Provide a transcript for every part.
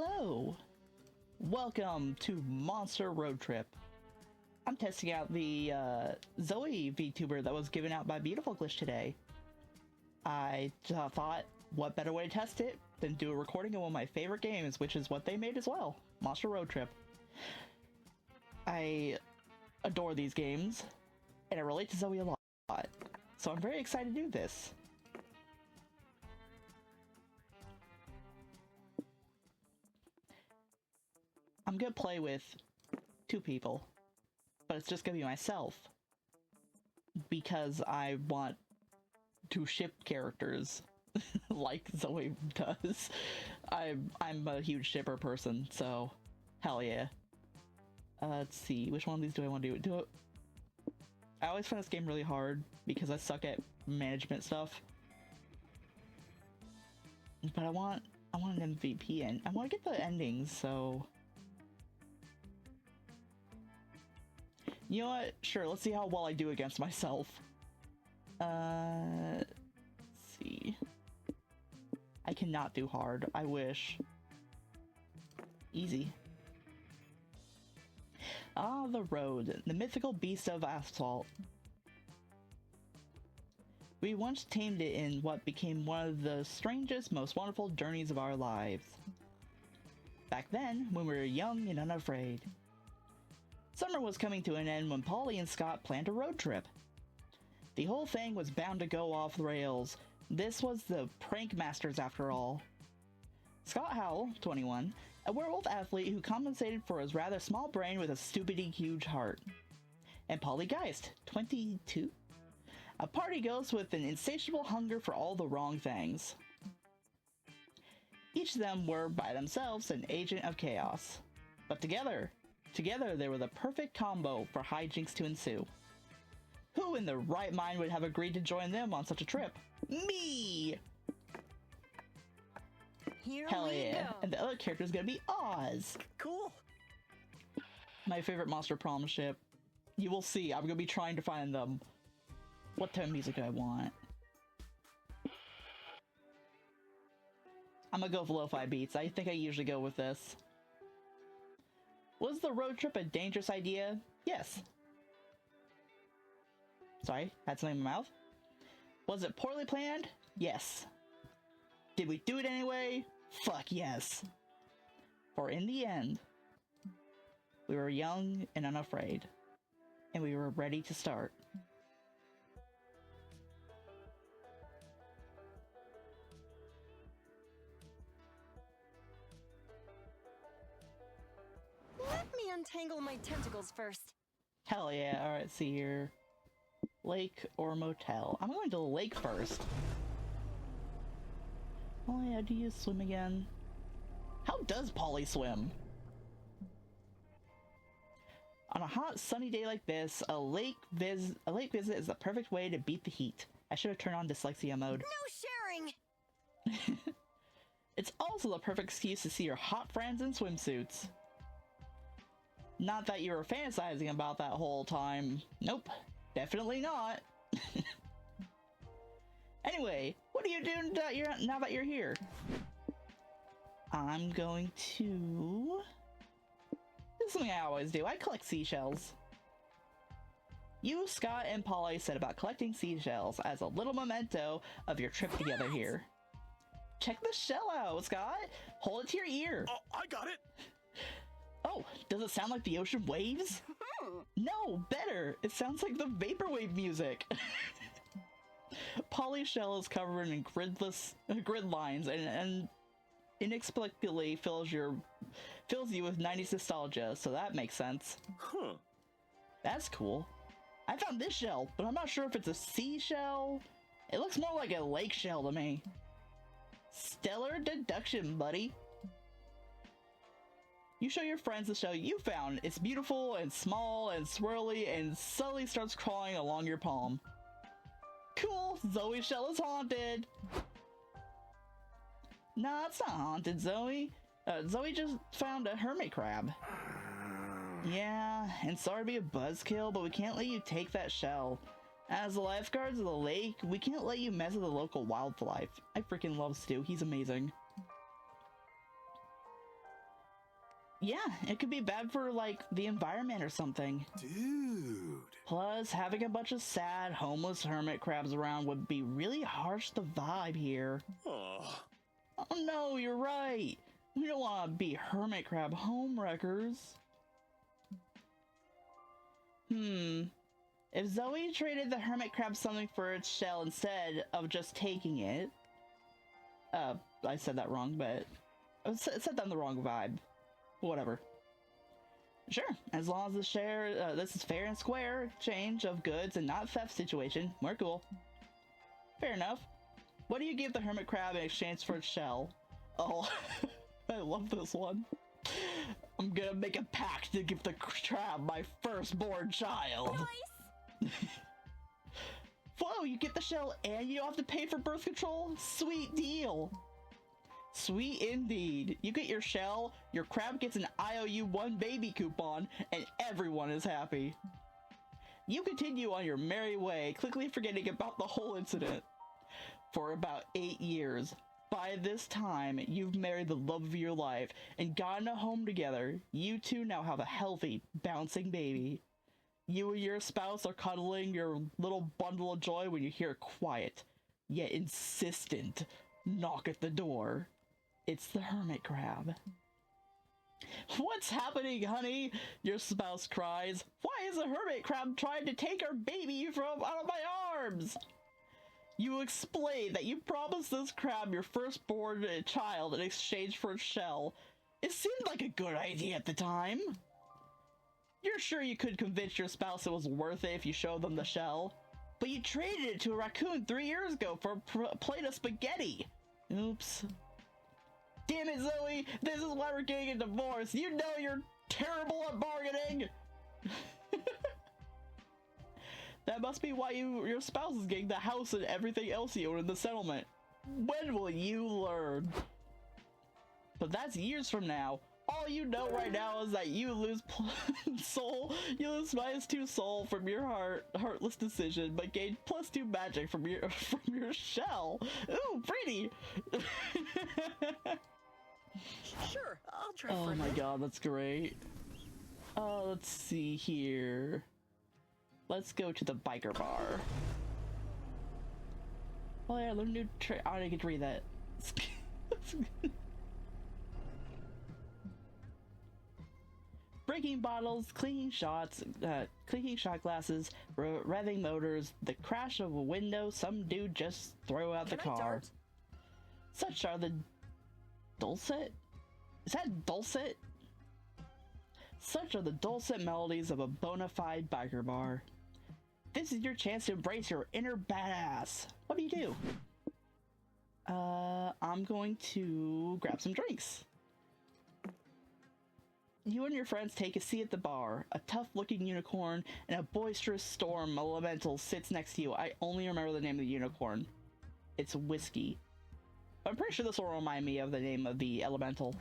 Hello! Welcome to Monster Roadtrip. I'm testing out the Zoe VTuber that was given out by BeautifulGlitch today. I thought, what better way to test it than do a recording of one of my favorite games, which is what they made as well, Monster Roadtrip. I adore these games, and I relate to Zoe a lot, so I'm very excited to do this. I'm gonna play with 2 people, but it's just gonna be myself, because I want to ship characters like Zoe does. I'm a huge shipper person, so hell yeah. Let's see, which one of these do I want to do? I always find this game really hard because I suck at management stuff. But I want an MVP, and I want to get the endings, so you know what? Sure, let's see how well I do against myself. Let's see. I cannot do hard. I wish. Easy. Ah, the road. The mythical beast of asphalt. We once tamed it in what became one of the strangest, most wonderful journeys of our lives. Back then, when we were young and unafraid. Summer was coming to an end when Polly and Scott planned a road trip. The whole thing was bound to go off the rails. This was the prank masters after all. Scott Howell, 21, a werewolf athlete who compensated for his rather small brain with a stupidly huge heart. And Polly Geist, 22, a party ghost with an insatiable hunger for all the wrong things. Each of them were, by themselves, an agent of chaos. But together they were the perfect combo for hijinks to ensue. Who in their right mind would have agreed to join them on such a trip? Me! Hell yeah. And the other character is gonna be Oz. Cool. My favorite Monster Prom ship. You will see, I'm gonna be trying to find them. What type of music do I want? I'm gonna go with lo-fi beats. I think I usually go with this. Was the road trip a dangerous idea? Yes. Sorry, had something in my mouth. Was it poorly planned? Yes. Did we do it anyway? Fuck yes. For in the end, we were young and unafraid, and we were ready to start. Let me untangle my tentacles first. Hell yeah, alright, see here. Lake or motel? I'm going to the lake first. Oh yeah, do you swim again? How does Polly swim? On a hot, sunny day like this, a lake visit is the perfect way to beat the heat. I should have turned on dyslexia mode. No sharing! It's also the perfect excuse to see your hot friends in swimsuits. Not that you were fantasizing about that whole time. Nope, definitely not. Anyway, what are you doing now that you're here? I'm going to... This is something I always do. I collect seashells. You, Scott, and Polly said about collecting seashells as a little memento of your trip together here. Check the shell out, Scott. Hold it to your ear. Oh, I got it. Oh, does it sound like the ocean waves? No, better. It sounds like the vaporwave music. Polly's shell is covered in grid lines and inexplicably fills you with 90s nostalgia, so that makes sense. Huh. That's cool. I found this shell, but I'm not sure if it's a seashell. It looks more like a lake shell to me. Stellar deduction, buddy. You show your friends the shell you found. It's beautiful and small and swirly and suddenly starts crawling along your palm. Cool, Zoe's shell is haunted. Nah, it's not haunted, Zoe. Zoe just found a hermit crab. Yeah, and sorry to be a buzzkill, but we can't let you take that shell. As the lifeguards of the lake, we can't let you mess with the local wildlife. I freaking love Stu, he's amazing. Yeah, it could be bad for, like, the environment or something. Dude. Plus, having a bunch of sad, homeless hermit crabs around would be really harsh the vibe here. Oh. Oh no, you're right. We don't want to be hermit crab homewreckers. If Zoe traded the hermit crab something for its shell instead of just taking it... I said that wrong, but... I set down the wrong vibe. Whatever. Sure, as long as this is fair and square exchange of goods and not theft situation, we're cool. Fair enough. What do you give the hermit crab in exchange for its shell? Oh, I love this one. I'm gonna make a pact to give the crab my firstborn child. Nice! Whoa, you get the shell and you don't have to pay for birth control? Sweet deal. Sweet indeed. You get your shell, your crab gets an IOU 1 baby coupon, and everyone is happy. You continue on your merry way, quickly forgetting about the whole incident. For about 8 years. By this time, you've married the love of your life and gotten a home together. You two now have a healthy, bouncing baby. You and your spouse are cuddling your little bundle of joy when you hear a quiet, yet insistent, knock at the door. It's the hermit crab. What's happening, honey? Your spouse cries. Why is the hermit crab trying to take our baby from out of my arms? You explain that you promised this crab your firstborn child in exchange for its shell. It seemed like a good idea at the time. You're sure you could convince your spouse it was worth it if you showed them the shell? But you traded it to a raccoon 3 years ago for a plate of spaghetti. Oops. Damn it, Zoe! This is why we're getting a divorce! You know you're terrible at bargaining! That must be why your spouse is getting the house and everything else you own in the settlement. When will you learn? But that's years from now. All you know right now is that you lose soul. You lose -2 soul from your heartless decision, but gain +2 magic from your shell. Ooh, pretty! Sure, I'll try for Oh a my bit. god, that's great. Let's see here. Let's go to the biker bar. Oh yeah, learn new trick. I didn't get to read that. Breaking bottles, clinking shot glasses, revving motors, the crash of a window, some dude just throw out the Can I car. dart? Such are the dulcet? Is that dulcet? Such are the dulcet melodies of a bona fide biker bar. This is your chance to embrace your inner badass. What do you do? I'm going to grab some drinks. You and your friends take a seat at the bar. A tough-looking unicorn and a boisterous storm elemental sits next to you. I only remember the name of the unicorn. It's Whiskey. I'm pretty sure this will remind me of the name of the elemental.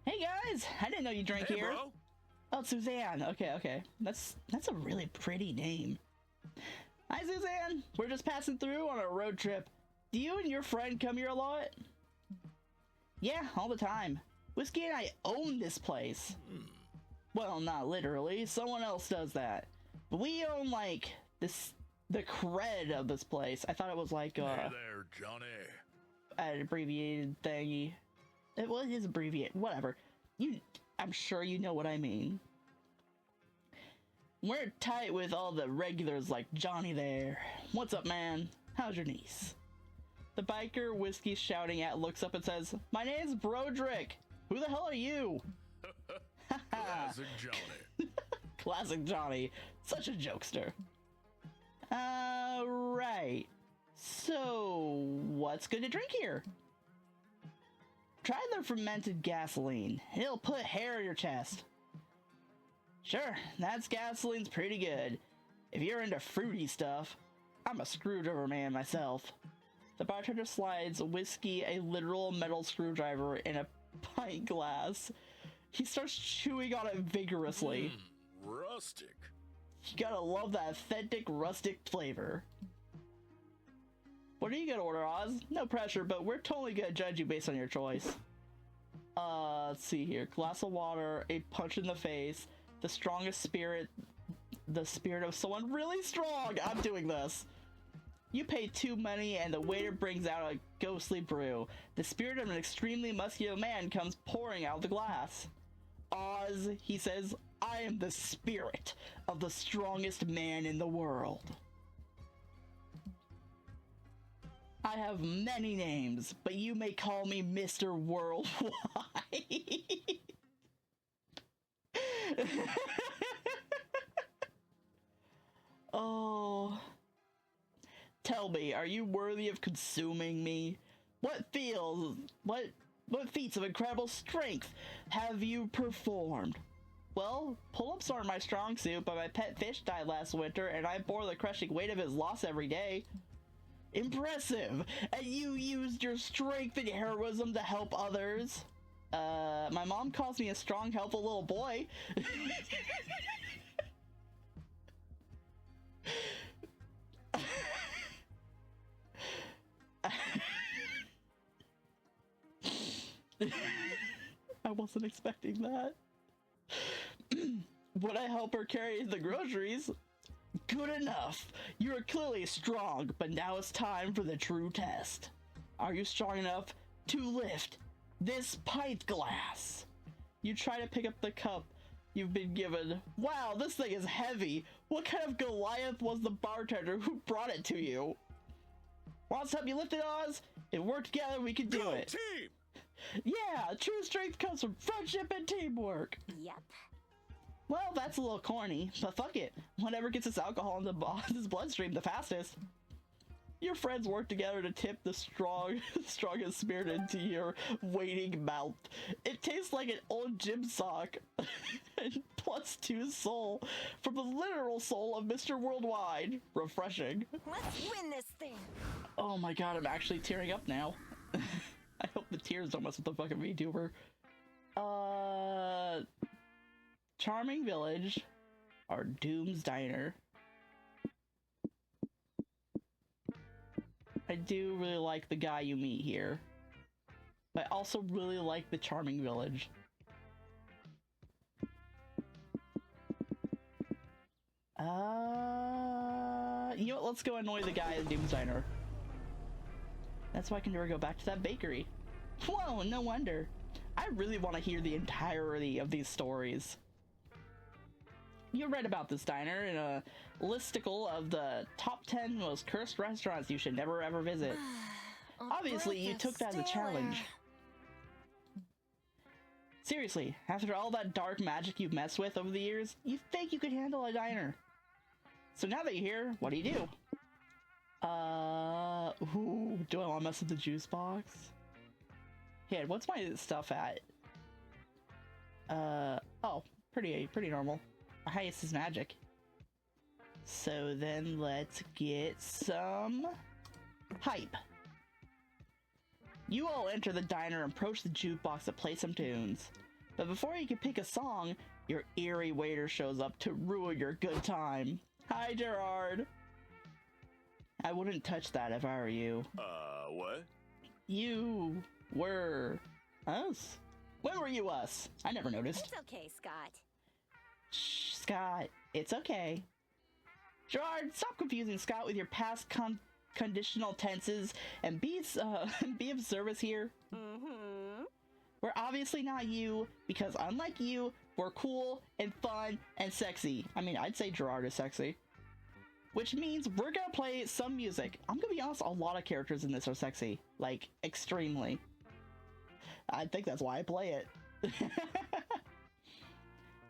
Hey guys! I didn't know you drank Hey, here. bro. Oh, Suzanne. Okay. That's a really pretty name. Hi, Suzanne. We're just passing through on a road trip. Do you and your friend come here a lot? Yeah, all the time. Whiskey and I own this place. Well, not literally. Someone else does that. But we own, like, the cred of this place. I thought it was like, Hey there, Johnny. an abbreviated thingy. It is abbreviated. Whatever. I'm sure you know what I mean. We're tight with all the regulars like Johnny there. What's up, man? How's your niece? The biker Whiskey shouting at looks up and says, My name's Broderick. Who the hell are you? Classic Johnny. Classic Johnny. Such a jokester. Right. So, what's good to drink here? Try the fermented gasoline. It'll put hair in your chest. Sure, that's gasoline's pretty good. If you're into fruity stuff, I'm a screwdriver man myself. The bartender slides Whiskey a literal metal screwdriver in a pint glass. He starts chewing on it vigorously. Rustic. You gotta love that authentic rustic flavor. What are you gonna order, Oz? No pressure, but we're totally gonna judge you based on your choice. Let's see here. Glass of water, a punch in the face, the strongest spirit, the spirit of someone really strong. I'm doing this. You pay too money and the waiter brings out a ghostly brew. The spirit of an extremely muscular man comes pouring out of the glass. Oz, he says, I am the spirit of the strongest man in the world. I have many names, but you may call me Mr. Worldwide. Oh. Tell me, are you worthy of consuming me? What feats of incredible strength have you performed? Well, pull-ups aren't my strong suit, but my pet fish died last winter, and I bore the crushing weight of his loss every day. Impressive! And you used your strength and heroism to help others? My mom calls me a strong, helpful little boy. I wasn't expecting that. Would I help her carry the groceries? Good enough. You are clearly strong, but now it's time for the true test. Are you strong enough to lift this pint glass? You try to pick up the cup you've been given. Wow, this thing is heavy. What kind of Goliath was the bartender who brought it to you? Want us to help you lift it, Oz? If we're together, we can do it. Team! Yeah, true strength comes from friendship and teamwork. Yep. Well, that's a little corny, but fuck it. Whatever gets this alcohol in the boss's bloodstream the fastest. Your friends work together to tip the strongest spirit into your waiting mouth. It tastes like an old gym sock. And +2 soul from the literal soul of Mr. Worldwide. Refreshing. Let's win this thing. Oh my god, I'm actually tearing up now. I hope the tears don't mess with the fucking VTuber. Charming Village, or Doom's Diner. I do really like the guy you meet here. But I also really like the Charming Village. You know what, let's go annoy the guy at Doom's Diner. That's why I can never go back to that bakery. Whoa, no wonder. I really want to hear the entirety of these stories. You read about this diner in a listicle of the top 10 most cursed restaurants you should never ever visit. Obviously, you took that as a challenge. Seriously, after all that dark magic you've messed with over the years, you think you could handle a diner. So now that you're here, what do you do? Ooh, do I want to mess with the juice box? Yeah, what's my stuff at? Oh, pretty normal. Highest is magic. So then let's get some hype. You all enter the diner and approach the jukebox to play some tunes. But before you can pick a song, your eerie waiter shows up to ruin your good time. Hi, Gerard. I wouldn't touch that if I were you. What? You were us? When were you us? I never noticed. It's okay, Scott. Shh, Scott, it's okay. Gerard, stop confusing Scott with your past conditional tenses and be of service here. Mm-hmm. We're obviously not you, because unlike you, we're cool and fun and sexy. I mean, I'd say Gerard is sexy. Which means we're gonna play some music. I'm gonna be honest, a lot of characters in this are sexy. Like, extremely. I think that's why I play it.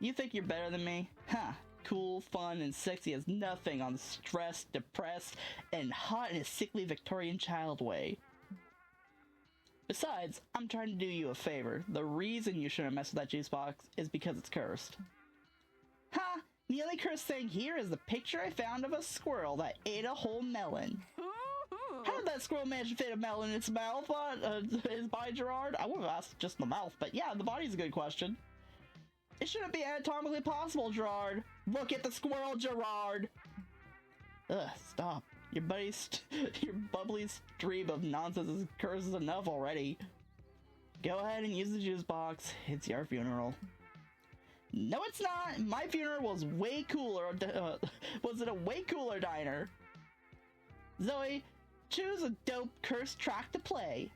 You think you're better than me? Huh. Cool, fun, and sexy as nothing on stressed, depressed, and hot in a sickly Victorian child way. Besides, I'm trying to do you a favor. The reason you shouldn't mess with that juice box is because it's cursed. Ha! The only cursed thing here is the picture I found of a squirrel that ate a whole melon. How did that squirrel manage to fit a melon in its mouth? His body, Gerard? I would have asked just the mouth, but yeah, the body's a good question. It shouldn't be anatomically possible, Gerard. Look at the squirrel, Gerard. Ugh, stop. Your bubbly stream of nonsense is cursed enough already. Go ahead and use the juice box. It's your funeral. No, it's not. My funeral was way cooler. Was it a way cooler diner? Zoe, choose a dope cursed track to play.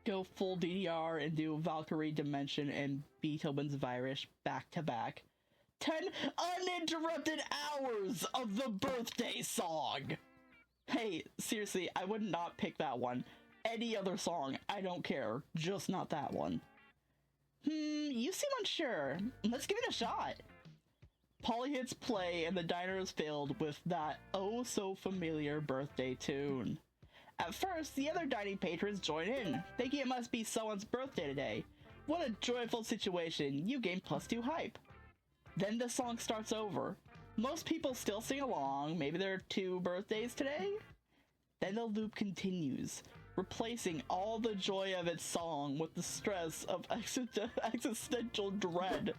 Go full DDR and do Valkyrie Dimension and Beethoven's Virus back to back. 10 uninterrupted hours of the birthday song. Hey, seriously, I would not pick that one. Any other song, I don't care. Just not that one. You seem unsure. Let's give it a shot. Polly hits play and the diner is filled with that oh so familiar birthday tune. At first, the other dining patrons join in, thinking it must be someone's birthday today. What a joyful situation, you gain +2 hype. Then the song starts over. Most people still sing along, maybe there are 2 birthdays today? Then the loop continues, replacing all the joy of its song with the stress of existential dread.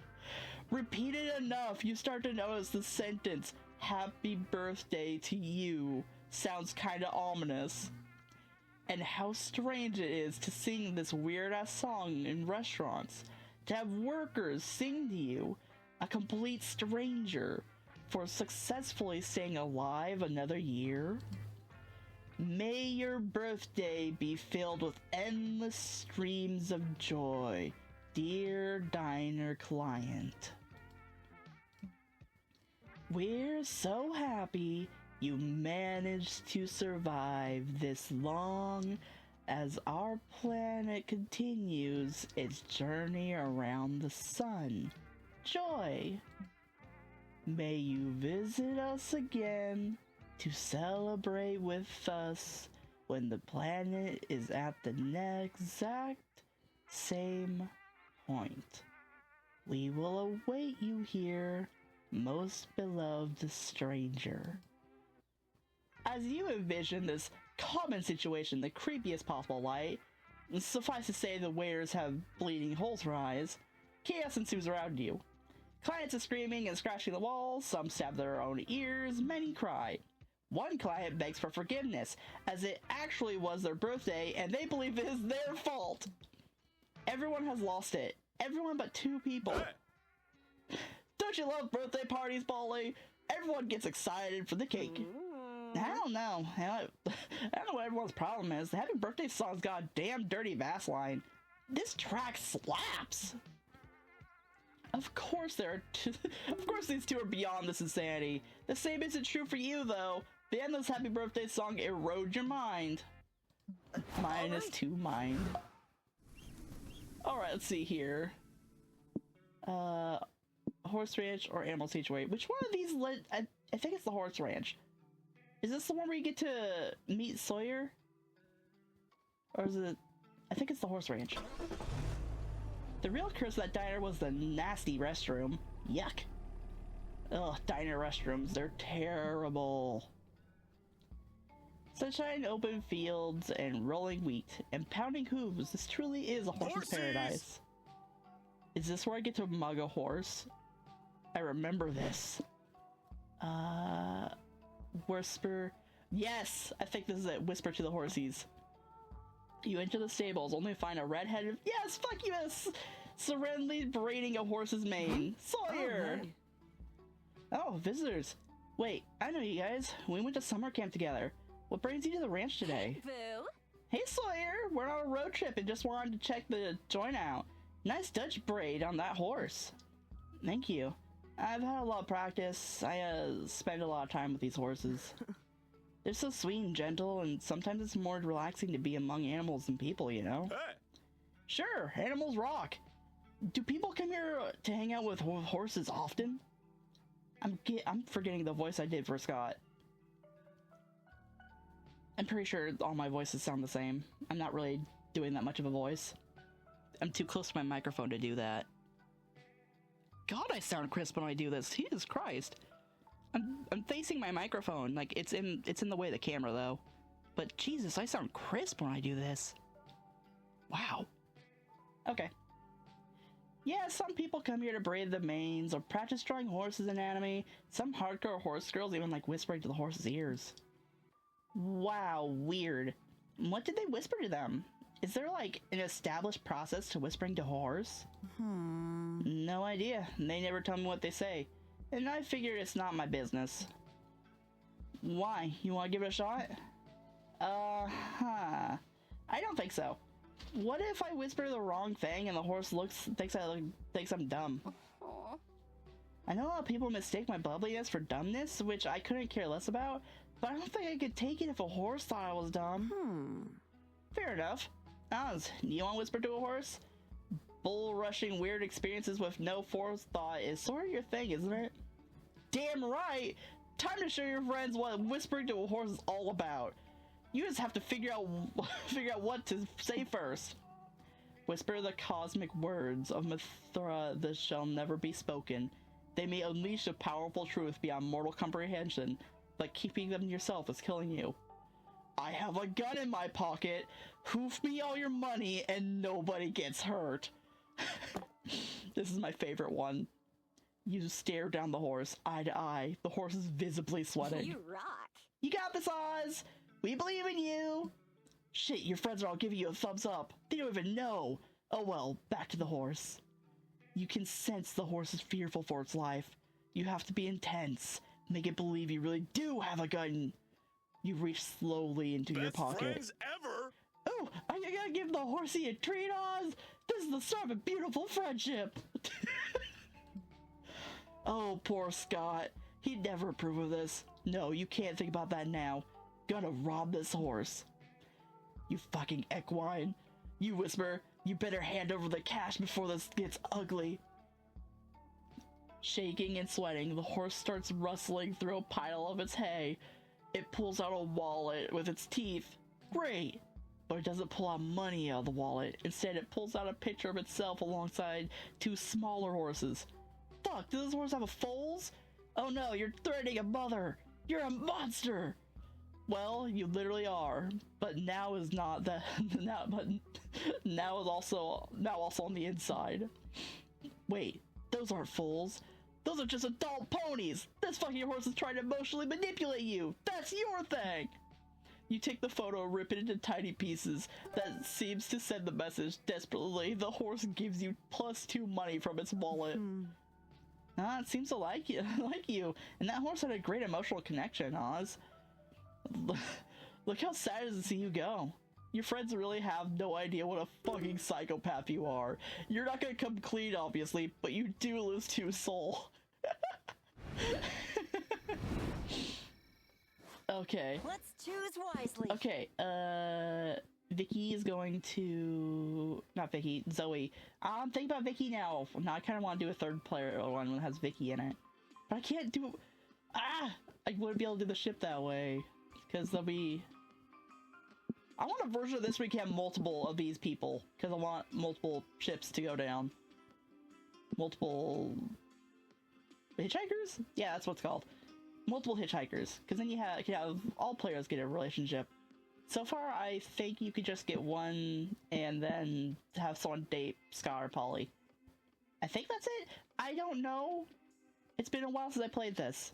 Repeated enough, you start to notice the sentence, "Happy birthday to you," sounds kinda ominous. And how strange it is to sing this weird-ass song in restaurants, to have workers sing to you, a complete stranger, for successfully staying alive another year. May your birthday be filled with endless streams of joy, dear diner client. We're so happy you managed to survive this long as our planet continues its journey around the sun. Joy! May you visit us again to celebrate with us when the planet is at the exact same point. We will await you here, most beloved stranger. As you envision this common situation in the creepiest possible light, suffice to say the waiters have bleeding holes for eyes, chaos ensues around you. Clients are screaming and scratching the walls, some stab their own ears, many cry. One client begs for forgiveness, as it actually was their birthday and they believe it is their fault. Everyone has lost it. Everyone but 2 people. Don't you love birthday parties, Polly? Everyone gets excited for the cake. I don't know. I don't know what everyone's problem is. The happy birthday song's got a damn dirty bass line. This track slaps. Of course of course these 2 are beyond this insanity. The same isn't true for you though. The endless happy birthday song erodes your mind. -2 mind. Alright, let's see here. Horse Ranch or Animal Sanctuary. Which one of these I think it's the Horse Ranch. Is this the one where you get to meet Sawyer? Or is it... I think it's the Horse Ranch. The real curse of that diner was the nasty restroom. Yuck. Ugh, diner restrooms. They're terrible. Sunshine, open fields, and rolling wheat, and pounding hooves. This truly is a horse's paradise. Is this where I get to mug a horse? I remember this. Whisper. Yes! I think this is it. Whisper to the horsies. You enter the stables, only to find a red-headed... Yes! Fuck yes! Serenely braiding a horse's mane. Sawyer! Oh, visitors. Wait, I know you guys. We went to summer camp together. What brings you to the ranch today? Boo. Hey, Sawyer! We're on a road trip and just wanted to check the joint out. Nice Dutch braid on that horse. Thank you. I've had a lot of practice. I spend a lot of time with these horses. They're so sweet and gentle, and sometimes it's more relaxing to be among animals than people, you know? Hey! Sure, animals rock. Do people come here to hang out with horses often? I'm forgetting the voice I did for Scott. I'm pretty sure all my voices sound the same. I'm not really doing that much of a voice. I'm too close to my microphone to do that. God, I sound crisp when I do this. Jesus Christ. I'm facing my microphone. Like, it's in the way of the camera, though. But Jesus, I sound crisp when I do this. Wow. Okay. Yeah, some people come here to braid the manes or practice drawing horses anatomy. Some hardcore horse girls even like whispering to the horse's ears. Wow, weird. What did they whisper to them? Is there like an established process to whispering to horse? No idea. They never tell me what they say. And I figured it's not my business. Why? You want to give it a shot? I don't think so. What if I whisper the wrong thing and the horse thinks I'm dumb? I know a lot of people mistake my bubbliness for dumbness, which I couldn't care less about, but I don't think I could take it if a horse thought I was dumb. Fair enough. Oz, do you want to whisper to a horse? Bull-rushing weird experiences with no forethought is sort of your thing, isn't it? Damn right! Time to show your friends what whispering to a horse is all about. You just have to figure out what to say first. Whisper the cosmic words of Mithra that shall never be spoken. They may unleash a powerful truth beyond mortal comprehension, but keeping them to yourself is killing you. I have a gun in my pocket. Hoof me all your money and nobody gets hurt. This is my favorite one. You stare down the horse, eye to eye. The horse is visibly sweating. You rock. You got this, Oz! We believe in you! Shit, your friends are all giving you a thumbs up. They don't even know. Oh well, back to the horse. You can sense the horse is fearful for its life. You have to be intense. Make it believe you really do have a gun. You reach slowly into your pocket. Best friends ever? Oh, are you gonna give the horsey a treat, Oz? This is the start of a beautiful friendship. Oh, poor Scott. He'd never approve of this. No, you can't think about that now. Gonna rob this horse. You fucking equine. You whisper, you better hand over the cash before this gets ugly. Shaking and sweating, the horse starts rustling through a pile of its hay. It pulls out a wallet with its teeth. Great! But it doesn't pull out money out of the wallet. Instead, it pulls out a picture of itself alongside two smaller horses. Fuck, does this horse have a foals? Oh no, you're threatening a mother! You're a monster! Well, you literally are, but now is not that. Now also on the inside. Wait, those aren't foals. Those are just adult ponies. This fucking horse is trying to emotionally manipulate you. That's your thing. You take the photo, rip it into tiny pieces. That seems to send the message. Desperately, the horse gives you +2 money from its wallet. It seems to like you, and that horse had a great emotional connection, Oz. Look how sad it is to see you go. Your friends really have no idea what a fucking psychopath you are. You're not gonna come clean, obviously, but you do lose 2 soul. Okay. Let's choose wisely. Okay, Vicky is going to... Not Vicky, Zoe. I'm thinking about Vicky now. Now I kind of want to do a third player one that has Vicky in it. But I can't do... I wouldn't be able to do the ship that way. Because there'll be... I want a version of this where we can have multiple of these people. Because I want multiple ships to go down. Multiple... hitchhikers? Yeah, that's what it's called. Multiple hitchhikers. Because then you can have all players get a relationship. So far, I think you could just get one and then have someone date Scott or Polly. I think that's it. I don't know. It's been a while since I played this.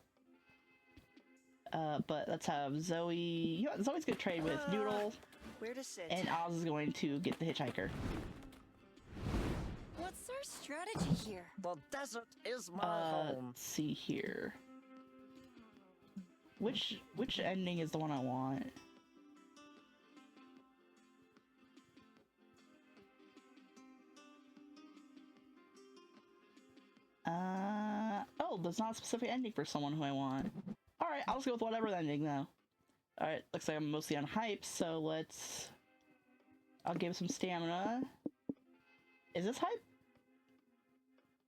But let's have Zoe... You know what? Zoe's gonna trade with Noodle. Where to sit? And Oz is going to get the hitchhiker. What's our strategy here? The desert is my home. Let's see here. Which ending is the one I want? Oh, there's not a specific ending for someone who I want. Alright, I'll just go with whatever ending though. Alright, looks like I'm mostly on hype, so let's... I'll give some stamina. Is this hype?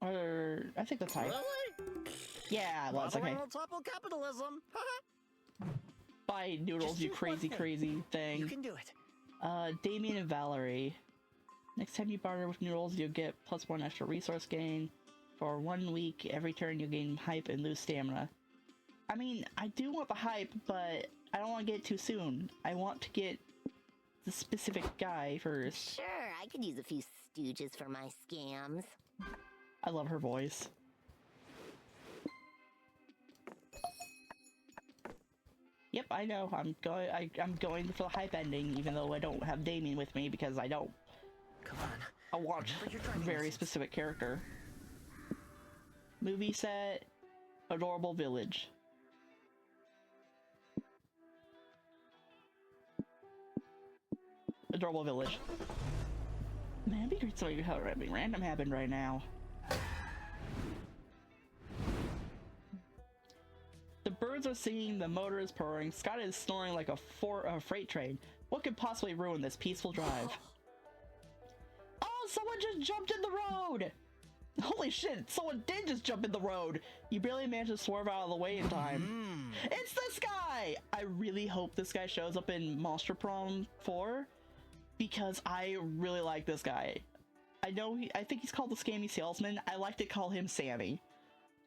Or... I think that's hype. Really? Yeah, well, it's okay. On top of capitalism. Bye, Noodles, Just you do one crazy, thing. crazy thing. You can do it. Damien and Valerie. Next time you barter with Noodles, you'll get +1 extra resource gain. For 1 week, every turn you'll gain hype and lose stamina. I mean, I do want the hype, but I don't want to get it too soon. I want to get the specific guy first. Sure, I could use a few stooges for my scams. I love her voice. Yep, I know. I'm going for the hype ending, even though I don't have Damien with me because I don't. Come on. I watch Remember your a driving very lessons. specific character. Movie set, Adorable Village. Adorable Village. Man, it'd be great to have something random happen right now. The birds are singing, the motor is purring, Scott is snoring like a freight train. What could possibly ruin this peaceful drive? Oh, someone just jumped in the road! Holy shit, someone did just jump in the road! You barely managed to swerve out of the way in time. It's this guy! I really hope this guy shows up in Monster Prom 4, because I really like this guy. I think he's called the Scammy Salesman. I like to call him Sammy.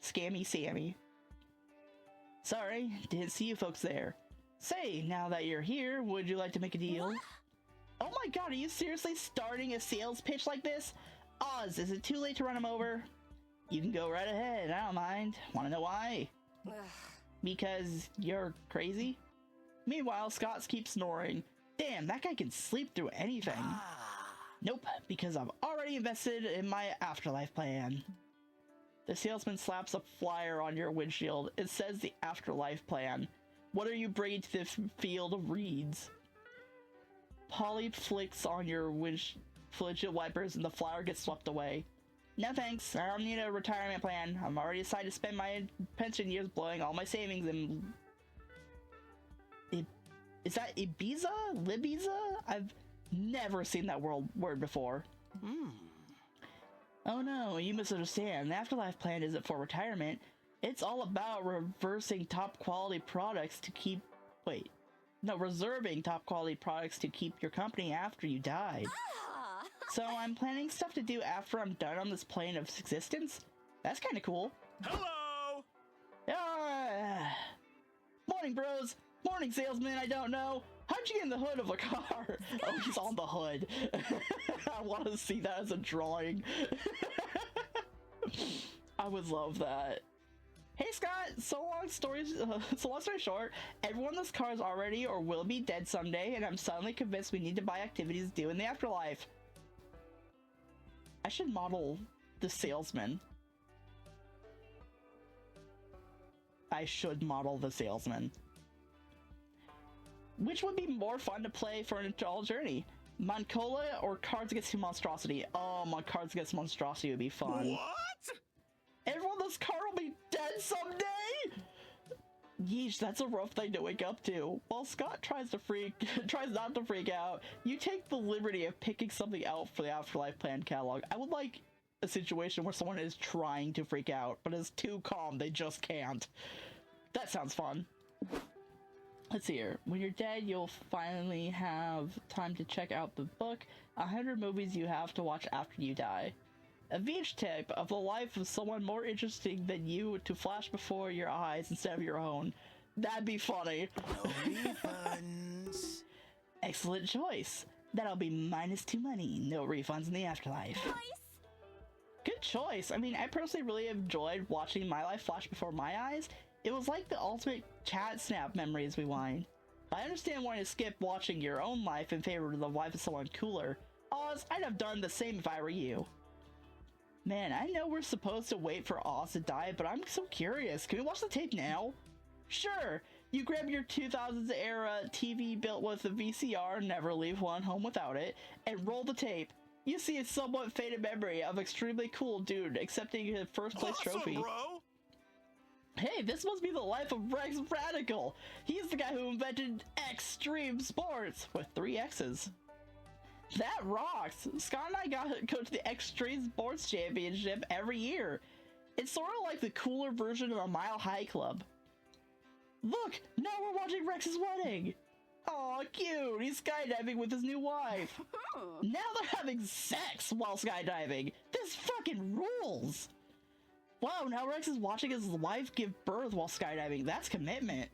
Scammy Sammy. Sorry, didn't see you folks there. Say, now that you're here, would you like to make a deal? What? Oh my god, are you seriously starting a sales pitch like this? Oz, is it too late to run him over? You can go right ahead, I don't mind. Wanna know why? Because you're crazy? Meanwhile, Scott keeps snoring. Damn, that guy can sleep through anything. Nope, because I've already invested in my afterlife plan. The salesman slaps a flyer on your windshield. It says the afterlife plan. What are you bringing to the field of reeds? Polly flicks on your windshield wipers and the flyer gets swept away. No thanks, I don't need a retirement plan. I'm already decided to spend my pension years blowing all my savings in... Is that Ibiza? Libiza? I've never seen that word before. Oh no, you misunderstand. The afterlife plan isn't for retirement. It's all about reversing top quality products to keep... reserving top quality products to keep your company after you died. So I'm planning stuff to do after I'm done on this plane of existence. That's kind of cool. Hello! Morning, bros. Morning, salesman. I don't know. How'd you get in the hood of a car? Oh, he's on the hood. I want to see that as a drawing. I would love that. Hey, Scott. So long story short, everyone in this car is already or will be dead someday, and I'm suddenly convinced we need to buy activities to do in the afterlife. I should model the salesman. Which would be more fun to play for an adult journey? Moncola or Cards Against Monstrosity? Oh, my Cards Against Monstrosity would be fun. What? Everyone in this car will be dead someday! Yeesh, that's a rough thing to wake up to. While Scott tries not to freak out, you take the liberty of picking something out for the Afterlife Plan catalog. I would like a situation where someone is trying to freak out, but is too calm, they just can't. That sounds fun. Let's see here. When you're dead, you'll finally have time to check out the book, 100 movies you have to watch after you die. A VH tape of the life of someone more interesting than you to flash before your eyes instead of your own. That'd be funny. No refunds. Excellent choice. That'll be -2 money. No refunds in the afterlife. Good choice. I mean, I personally really enjoyed watching my life flash before my eyes. It was like the ultimate chat snap memories rewind. I understand wanting to skip watching your own life in favor of the life of someone cooler. Oz, I'd have done the same if I were you. Man, I know we're supposed to wait for Oz to die, but I'm so curious. Can we watch the tape now? Sure. You grab your 2000s era TV built with a VCR, never leave one home without it, and roll the tape. You see a somewhat faded memory of extremely cool dude accepting his first place trophy. Bro. Hey, this must be the life of Rex Radical. He's the guy who invented extreme sports with 3 X's. That rocks. Scott and I go to the Extreme Sports Championship every year. It's sort of like the cooler version of a Mile High Club. Look, now we're watching Rex's wedding. Aw, cute. He's skydiving with his new wife. Now they're having sex while skydiving. This fucking rules. Wow, now Rex is watching his wife give birth while skydiving. That's commitment.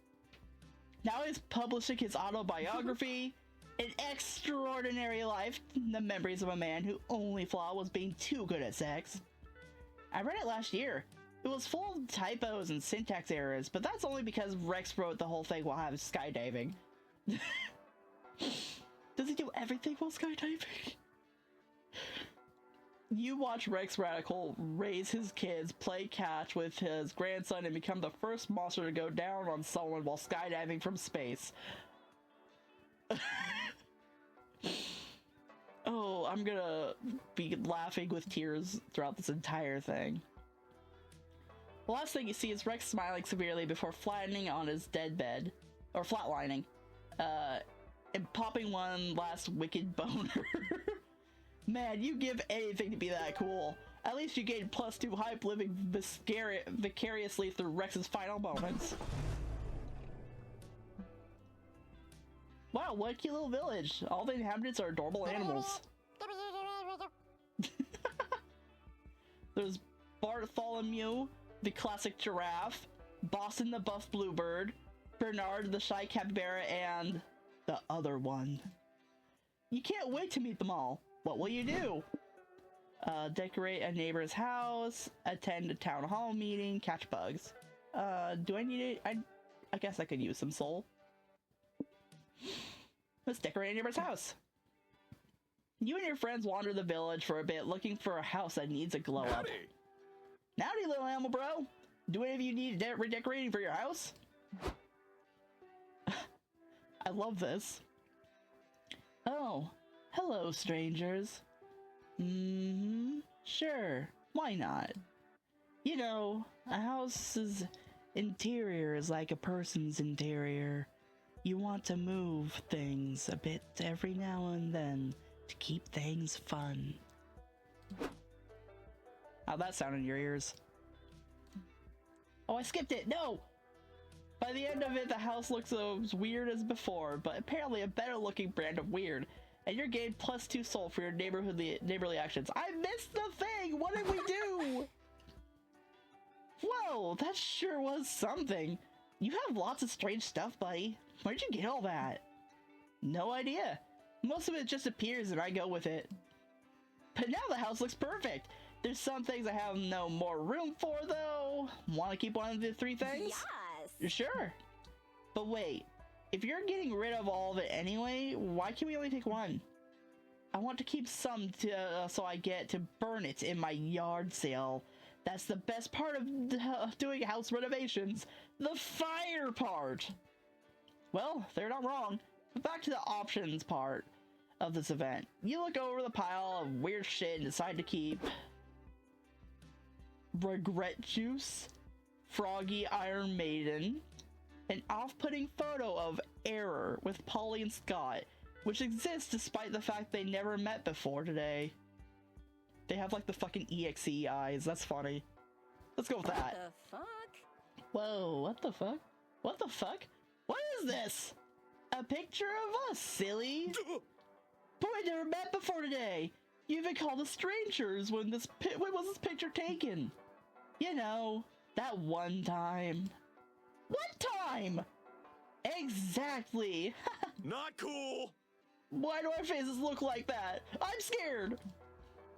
Now he's publishing his autobiography, An Extraordinary Life, The Memories of a Man Who Only Flaw Was Being Too Good at Sex. I read it last year. It was full of typos and syntax errors, but that's only because Rex wrote the whole thing while I was skydiving. Does he do everything while skydiving? You watch Rex Radical raise his kids, play catch with his grandson, and become the first monster to go down on someone while skydiving from space. Oh, I'm gonna be laughing with tears throughout this entire thing. The last thing you see is Rex smiling severely before flattening on his dead bed. Or flatlining. And popping one last wicked boner. Man, you give anything to be that cool. At least you gained +2 hype living vicariously through Rex's final moments. Wow, what a cute little village. All the inhabitants are adorable animals. There's Bartholomew, the classic giraffe, Boston the buff bluebird, Bernard the shy capybara, and the other one. You can't wait to meet them all. What will you do? Decorate a neighbor's house, attend a town hall meeting, catch bugs. Do I need it? I guess I could use some soul. Let's decorate a neighbor's house. You and your friends wander the village for a bit, looking for a house that needs a glow up. Howdy, little animal bro. Do any of you need redecorating for your house? I love this. Oh, hello, strangers. Sure, why not? You know, a house's interior is like a person's interior. You want to move things a bit every now and then to keep things fun. How'd that sound in your ears? Oh, I skipped it! No! By the end of it, the house looks as weird as before, but apparently a better looking brand of weird. And you're gained +2 soul for your neighborly actions. I missed the thing! What did we do? Whoa, that sure was something. You have lots of strange stuff, buddy. Where'd you get all that? No idea. Most of it just appears and I go with it. But now the house looks perfect. There's some things I have no more room for, though. Want to keep one of the 3 things? Yes! Sure. But wait, if you're getting rid of all of it anyway, why can we only take one? I want to keep some so I get to burn it in my yard sale. That's the best part of doing house renovations. The fire part! Well, they're not wrong. But back to the options part of this event. You look over the pile of weird shit and decide to keep Regret Juice, Froggy Iron Maiden, an off-putting photo of Error with Polly and Scott, which exists despite the fact they never met before today. They have like the fucking EXE eyes. That's funny. Let's go with that. What the fuck? Whoa, what the fuck? What the fuck? What is this? A picture of us, silly? But we never met before today. You even called us strangers when was this picture taken? You know, that one time. What time? Exactly. Not cool. Why do our faces look like that? I'm scared.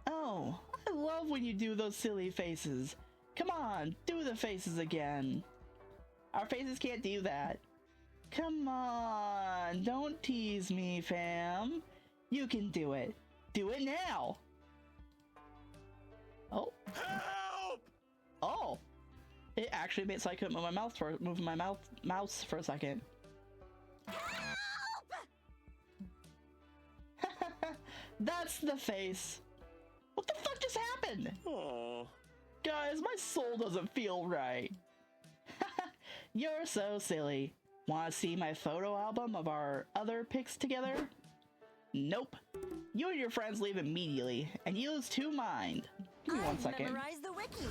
Oh, I love when you do those silly faces. Come on, do the faces again. Our faces can't do that. Come on, don't tease me, fam. You can do it. Do it now. Oh. Help! Oh. It actually made so I couldn't move my mouse for a second. That's the face. What the fuck just happened? Aww. Guys, my soul doesn't feel right. You're so silly. Want to see my photo album of our other pics together? Nope. You and your friends leave immediately, and you lose 2 mind. Give me 1 second. Memorize the wiki.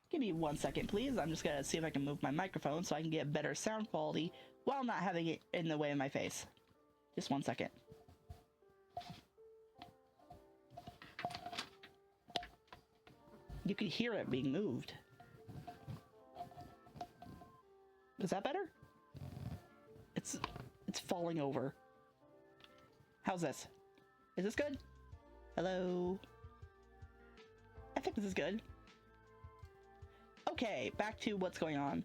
Give me 1 second, please. I'm just gonna see if I can move my microphone so I can get better sound quality while not having it in the way of my face. Just 1 second. You could hear it being moved. Is that better? It's falling over. How's this? Is this good? Hello? I think this is good. Okay, back to what's going on.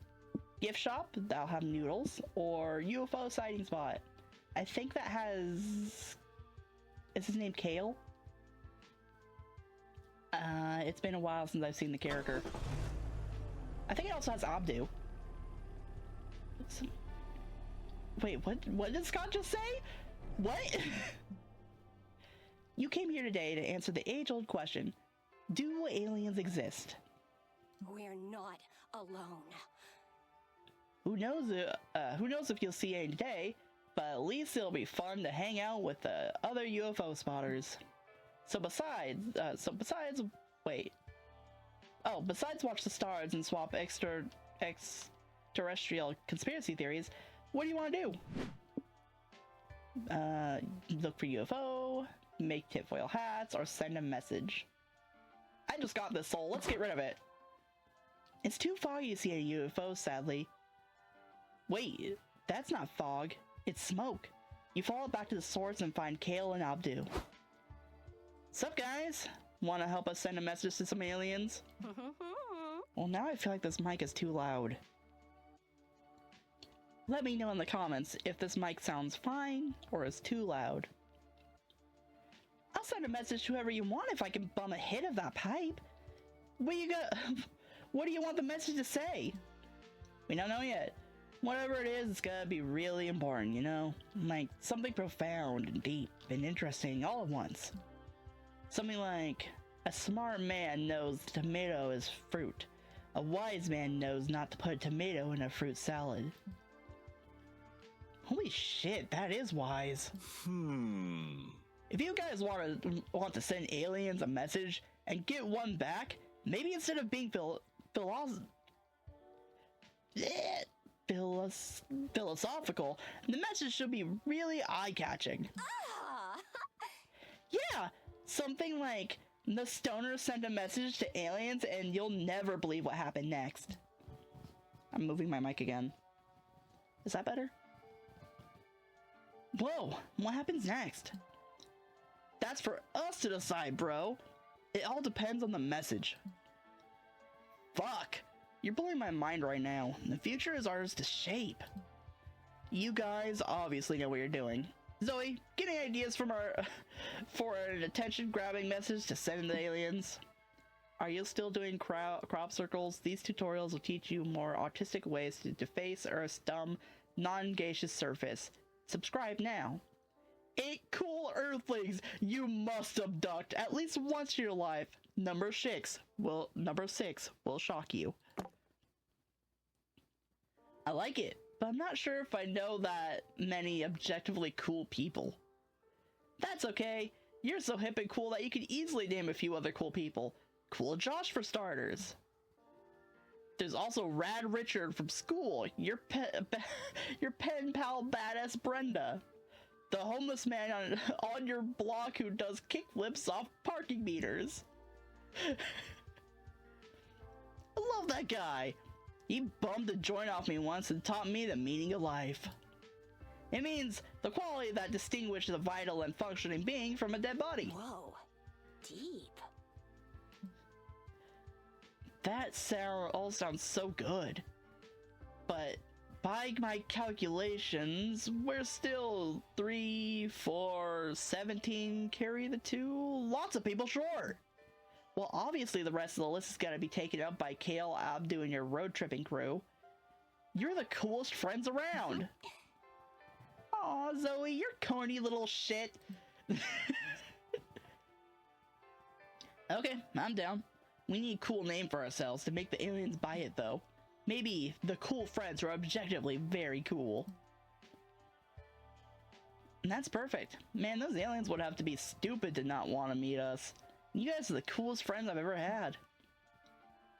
Gift shop, that'll have noodles, or UFO sighting spot. I think that has... Is his name Kale? It's been a while since I've seen the character. I think it also has Abdu. Wait, what did Scott just say? What? You came here today to answer the age-old question. Do aliens exist? We're not alone. Who knows if you'll see any today, but at least it'll be fun to hang out with the other UFO spotters. Besides watch the stars and swap extraterrestrial conspiracy theories, what do you want to do? Look for UFO, make tinfoil hats, or send a message. I just got this soul, let's get rid of it. It's too foggy to see any UFOs, sadly. Wait, that's not fog, it's smoke. You follow back to the source and find Kale and Abdu. Sup guys? Wanna help us send a message to some aliens? Well, now I feel like this mic is too loud. Let me know in the comments if this mic sounds fine or is too loud. I'll send a message to whoever you want if I can bum a hit of that pipe. What do you want the message to say? We don't know yet. Whatever it is, it's gonna be really important, you know? Like, something profound and deep and interesting all at once. Something like, a smart man knows tomato is fruit. A wise man knows not to put a tomato in a fruit salad. Holy shit, that is wise. If you guys want to send aliens a message and get one back, maybe instead of being philosophical, the message should be really eye-catching. Yeah, something like, the stoner sent a message to aliens and you'll never believe what happened next. I'm moving my mic again. Is that better? Whoa, what happens next? That's for us to decide, bro. It all depends on the message. Fuck, you're blowing my mind right now. The future is ours to shape. You guys obviously know what you're doing. Zoe, get any ideas for an attention-grabbing message to send the aliens? Are you still doing crop circles? These tutorials will teach you more artistic ways to deface Earth's dumb, non-gaseous surface. Subscribe now. 8 cool Earthlings you must abduct at least once in your life. Number 6 will shock you. I like it, but I'm not sure if I know that many objectively cool people. That's okay. You're so hip and cool that you could easily name a few other cool people. Cool Josh for starters. There's also Rad Richard from school, your pen pal badass Brenda. The homeless man on your block who does kickflips off parking meters. I love that guy. He bummed a joint off me once and taught me the meaning of life. It means the quality that distinguishes a vital and functioning being from a dead body. Whoa, deep. That all sounds so good. But by my calculations, we're still 3, 4, 17 carry the 2. Lots of people short. Well, obviously the rest of the list is gonna be taken up by Kale, Abdu, and your road tripping crew. You're the coolest friends around. Aw, Zoe, you're corny little shit. Okay, I'm down. We need a cool name for ourselves to make the aliens buy it, though. Maybe the cool friends who are objectively very cool. And that's perfect. Man, those aliens would have to be stupid to not want to meet us. You guys are the coolest friends I've ever had.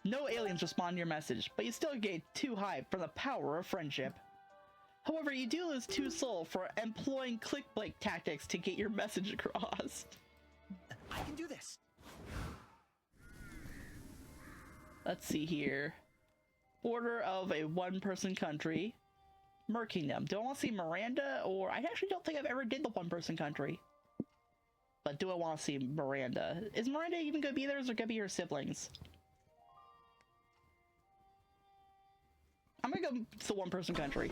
No aliens respond to your message, but you still get 2 hype from the power of friendship. However, you do lose 2 soul for employing clickbait tactics to get your message across. I can do this. Let's see here. Border of a 1-person country. Mer Kingdom. Do I want to see Miranda, or I actually don't think I've ever did the 1-person country. But do I want to see Miranda? Is Miranda even going to be there, or is it going to be her siblings? I'm gonna go to the one-person country.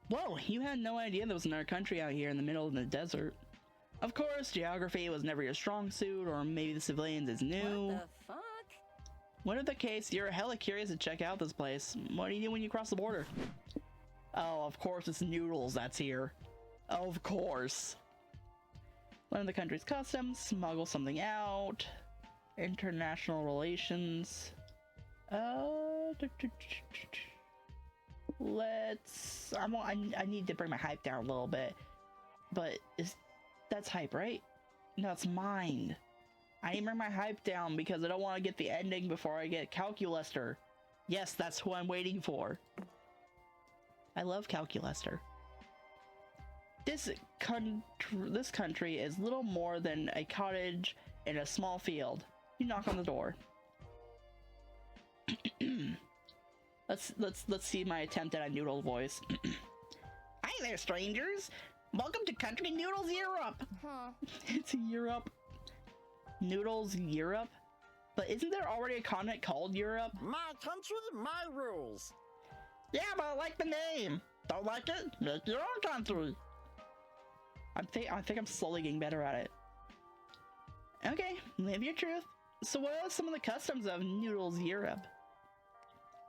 Whoa, you had no idea there was another country out here in the middle of the desert. Of course, geography was never your strong suit, or maybe the civilians is new. What the fuck? Whatever the case, you're hella curious to check out this place. What do you do when you cross the border? Oh, of course it's Noodles that's here. Of course. Learn the country's customs, smuggle something out. International relations. Let's... I need to bring my hype down a little bit. But that's hype, right? No, it's mine. I need to bring my hype down because I don't want to get the ending before I get Calculester. Yes, that's who I'm waiting for. I love Calculester. This country is little more than a cottage in a small field. You knock on the door. Let's see my attempt at a noodle voice. Hi there, strangers. Welcome to Country Noodles Europe. Huh. It's Europe. Noodles Europe? But isn't there already a continent called Europe? My country, my rules. Yeah, but I like the name. Don't like it? Make your own country. I think I'm slowly getting better at it. Okay, live your truth. So what are some of the customs of Noodles Europe?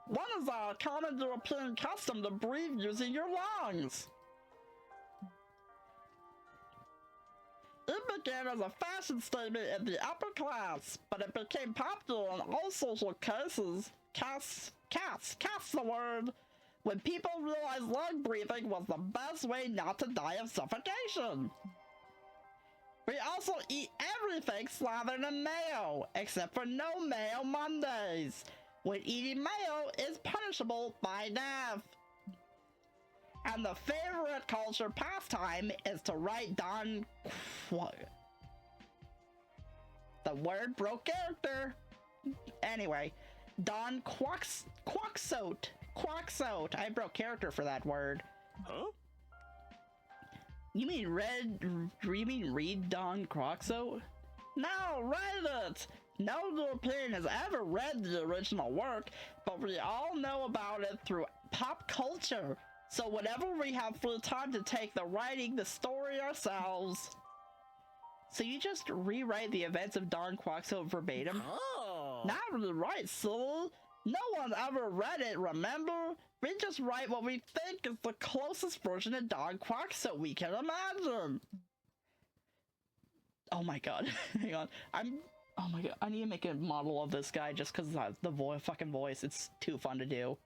One is a common European custom to breathe using your lungs. It began as a fashion statement in the upper class, but it became popular in all social cases. Casts the word. When people realized lung breathing was the best way not to die of suffocation. We also eat everything slathered in mayo, except for no mayo Mondays, when eating mayo is punishable by death. And the favorite culture pastime is to write down the word broke character. Anyway, Don Quaxote. I broke character for that word. Huh? You mean read Don Quaxote? No, read it! No European has ever read the original work, but we all know about it through pop culture. So whenever we have free time to take the story ourselves. So you just rewrite the events of Don Quaxote verbatim? Oh. Not rewrite, silly. No one ever read it, remember? We just write what we think is the closest version of Don Quaxote we can imagine. Oh my god, hang on. Oh my god, I need to make a model of this guy just because the fucking voice. It's too fun to do.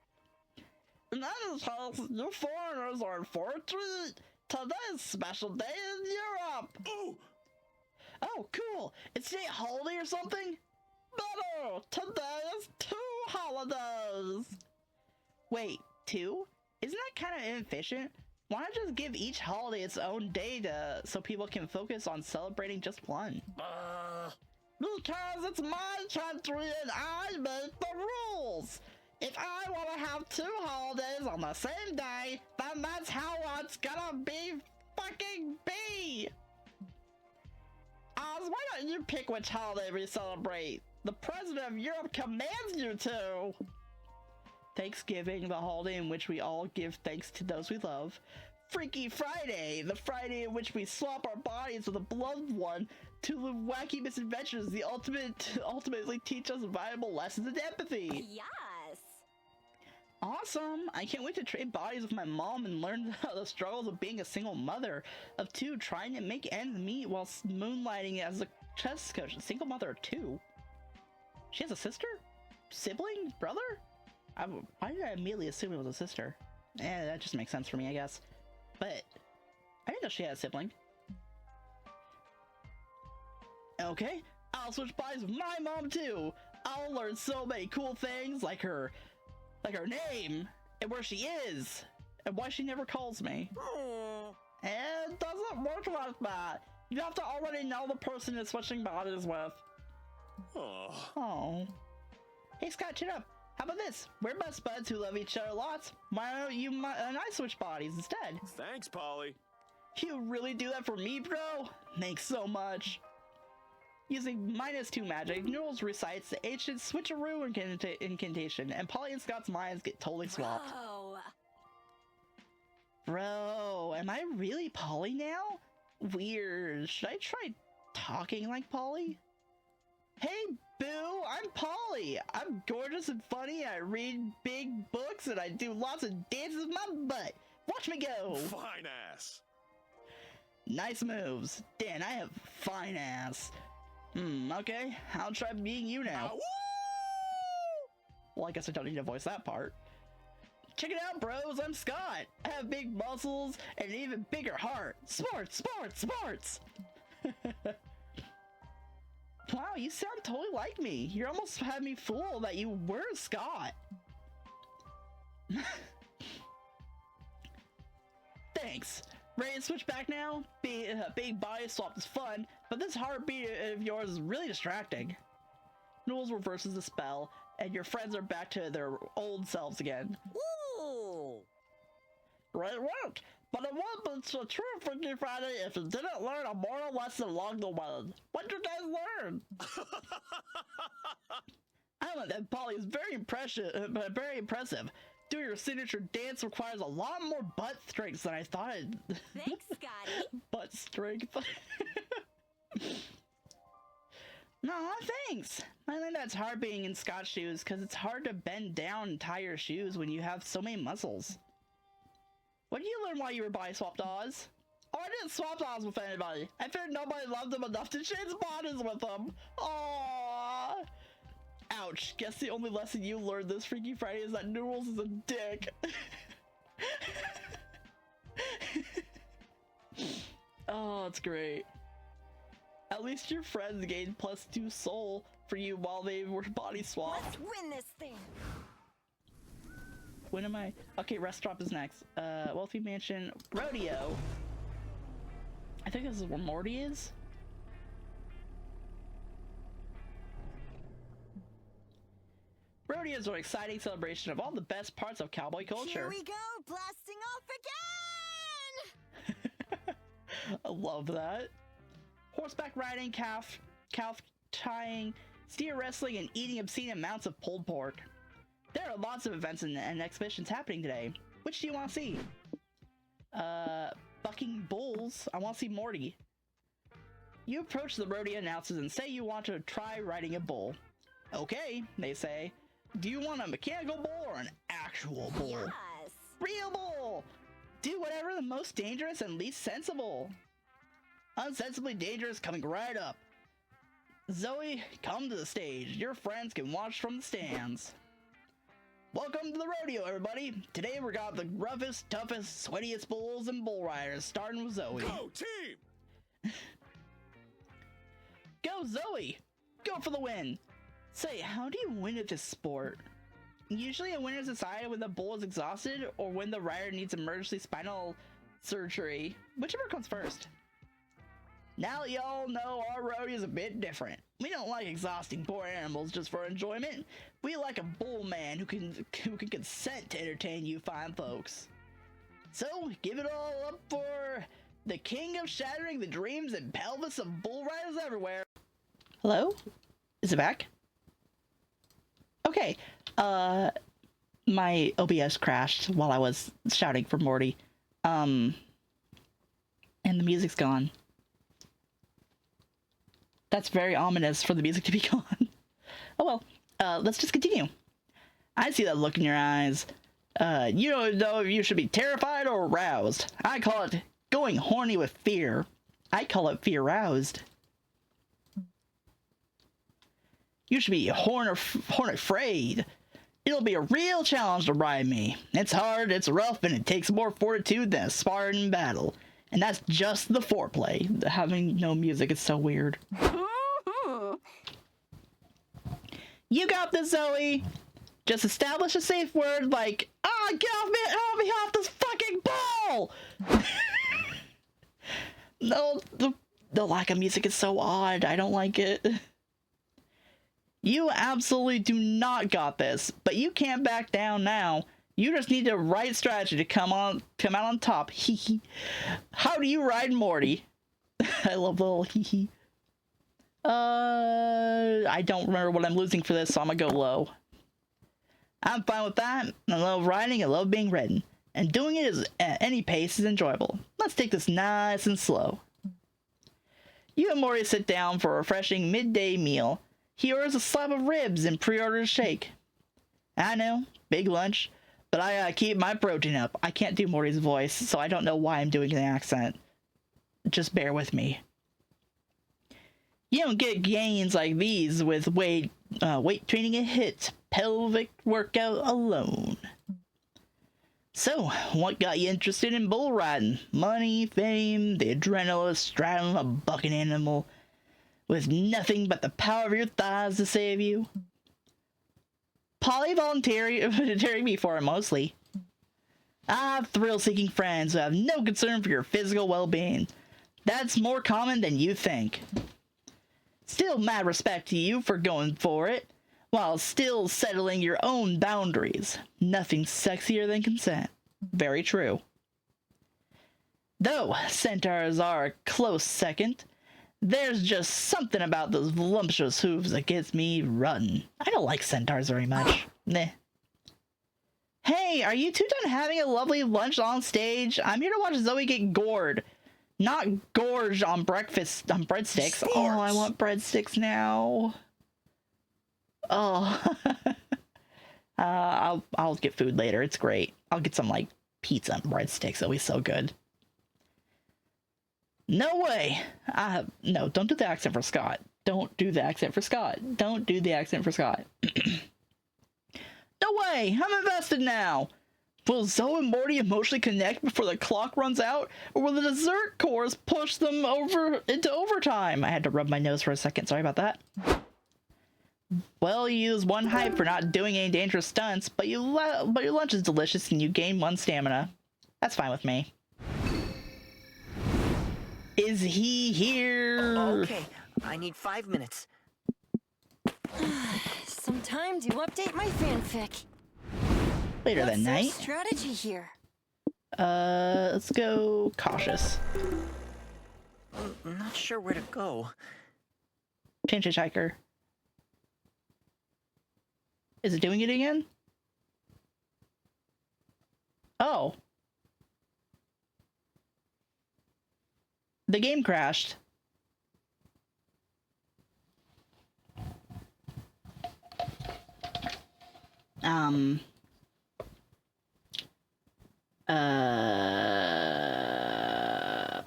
In any case, you foreigners are in for a treat. Today's special day in Europe. Ooh! Oh, cool. It's a holiday or something? Better! Today is 2 holidays! Wait, 2? Isn't that kind of inefficient? Why not just give each holiday its own day so people can focus on celebrating just one? Because it's my country and I make the rules! If I want to have 2 holidays on the same day, then that's how it's gonna fucking be! Oz, why don't you pick which holiday we celebrate? The President of Europe commands you to! Thanksgiving, the holiday in which we all give thanks to those we love. Freaky Friday, the Friday in which we swap our bodies with a beloved one to live wacky misadventures that ultimately teach us valuable lessons in empathy. Yes. Awesome! I can't wait to trade bodies with my mom and learn the struggles of being a single mother of 2 trying to make ends meet while moonlighting as a chess coach. A single mother of 2? She has a sister? Sibling? Brother? Why did I immediately assume it was a sister? That just makes sense for me, I guess. But I didn't know she had a sibling. Okay, I'll switch bodies with my mom too! I'll learn so many cool things, like her name, and where she is, and why she never calls me. And it doesn't work like that. You have to already know the person you're switching bodies with. Oh. Hey Scott, chin up. How about this? We're best buds who love each other lots. Why don't you and I switch bodies instead? Thanks, Polly. You really do that for me, bro? Thanks so much. Using -2 magic, Noodles recites the ancient switcheroo incantation, and Polly and Scott's minds get totally swapped. Bro. Bro, am I really Polly now? Weird. Should I try talking like Polly? Hey, boo, I'm Polly. I'm gorgeous and funny. I read big books and I do lots of dances with my butt. Watch me go. Fine ass. Nice moves. Dan, I have fine ass. Okay. I'll try being you now. Woo! Well, I guess I don't need to voice that part. Check it out, bros. I'm Scott. I have big muscles and an even bigger heart. Sports, sports, sports. Wow, you sound totally like me. You almost had me fooled that you were Scott. Thanks. Ready to switch back now? Big body swap is fun, but this heartbeat of yours is really distracting. Noodles reverses the spell, and your friends are back to their old selves again. Ooh. Right. But it won't be so true, Freaky Friday, if you didn't learn a moral lesson along the way. What did you guys learn? I learned that Polly is very impressive. Doing your signature dance requires a lot more butt strength than I thought. Thanks, Scotty. Butt strength. No, thanks. I think that's hard being in Scott's shoes, because it's hard to bend down and tie your shoes when you have so many muscles. What did you learn while you were body swapped, Oz? Oh, I didn't swap Oz with anybody. I figured nobody loved him enough to change bodies with him. Aww. Ouch. Guess the only lesson you learned this Freaky Friday is that Noodles is a dick. Oh, it's great. At least your friends gained +2 soul for you while they were body swapped. Let's win this thing. When am I? Okay, restaurant is next. Wealthy Mansion, Rodeo. I think this is where Morty is. Rodeo is an exciting celebration of all the best parts of cowboy culture. Here we go, blasting off again! I love that. Horseback riding, calf tying, steer wrestling, and eating obscene amounts of pulled pork. There are lots of events and exhibitions happening today. Which do you want to see? Bucking bulls. I want to see Morty. You approach the rodeo announcers and say you want to try riding a bull. Okay, they say. Do you want a mechanical bull or an actual bull? Yes! Real bull! Do whatever the most dangerous and least sensible. Unsensibly dangerous coming right up. Zoe, come to the stage. Your friends can watch from the stands. Welcome to the rodeo, everybody. Today we got the roughest, toughest, sweatiest bulls and bull riders, starting with Zoe. Go team! Go, Zoe! Go for the win! Say, how do you win at this sport? Usually a winner is decided when the bull is exhausted or when the rider needs emergency spinal surgery, whichever comes first. Now that y'all know, our rodeo is a bit different. We don't like exhausting poor animals just for enjoyment. We like a bull man who can consent to entertain you fine folks. So, give it all up for the king of shattering the dreams and pelvis of bull riders everywhere. Hello? Is it back? Okay. My OBS crashed while I was shouting for Morty. And the music's gone. That's very ominous for the music to be gone. Oh well, let's just continue. I see that look in your eyes. You don't know if you should be terrified or aroused. I call it going horny with fear. I call it fear roused. You should be horn afraid. It'll be a real challenge to ride me. It's hard, it's rough, and it takes more fortitude than a Spartan battle. And that's just the foreplay. Having no music is so weird. You got this, Zoe! Just establish a safe word like, get off me off this fucking ball! No, the lack of music is so odd. I don't like it. You absolutely do not got this, but you can't back down now. You just need the right strategy to come out on top. Hee hee. How do you ride, Morty? I love the little hee hee. I don't remember what I'm losing for this, so I'm gonna go low. I'm fine with that. I love riding, I love being ridden. And doing it at any pace is enjoyable. Let's take this nice and slow. You and Morty sit down for a refreshing midday meal. He orders a slab of ribs and pre-orders a shake. I know, big lunch, but I gotta keep my protein up. I can't do Morty's voice, so I don't know why I'm doing the accent. Just bear with me. You don't get gains like these with weight training a HIIT pelvic workout alone. So, what got you interested in bull riding? Money, fame, the adrenaline of straddling a bucking animal with nothing but the power of your thighs to save you? Polly volunteering me for it mostly. I have thrill-seeking friends who have no concern for your physical well-being. That's more common than you think. Still mad respect to you for going for it, while still settling your own boundaries. Nothing sexier than consent. Very true. Though centaurs are a close second, there's just something about those voluptuous hooves that gets me running. I don't like centaurs very much. Meh. Hey, are you two done having a lovely lunch on stage? I'm here to watch Zoe get gored. Not gorged on breadsticks. Sports. Oh, I want breadsticks now. Oh. I'll get food later. It's great. I'll get some like pizza and breadsticks. It'll be so good. No way. No, don't do the accent for Scott. Don't do the accent for Scott. Don't do the accent for Scott. No way. I'm invested now. Will Zoe and Morty emotionally connect before the clock runs out, or will the dessert course push them over into overtime? I had to rub my nose for a second. Sorry about that. Well, you use one hype for not doing any dangerous stunts, but your lunch is delicious and you gain 1 stamina. That's fine with me. Is he here? Okay, I need 5 minutes. Some time to update my fanfic. Later that What's our night. strategy here? Let's go cautious. I'm not sure where to go. Change hitchhiker. Is it doing it again? Oh. The game crashed.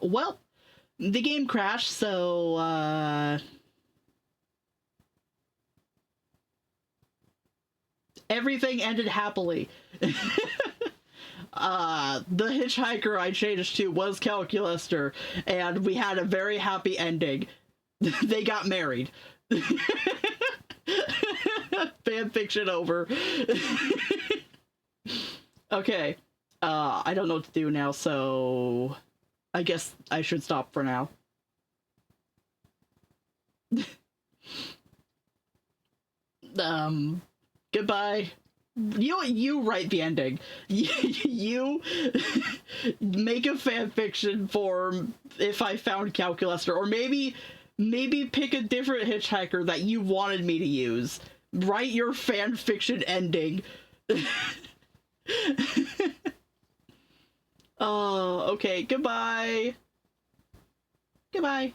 Well, the game crashed, so, everything ended happily. The hitchhiker I changed to was Calculaster, and we had a very happy ending. They got married. Fanfiction over. Okay. I don't know what to do now, so I guess I should stop for now. Goodbye. You write the ending. You make a fanfiction for if I found Calculaster, or maybe pick a different hitchhiker that you wanted me to use. Write your fanfiction ending. Oh, okay. Goodbye. Goodbye.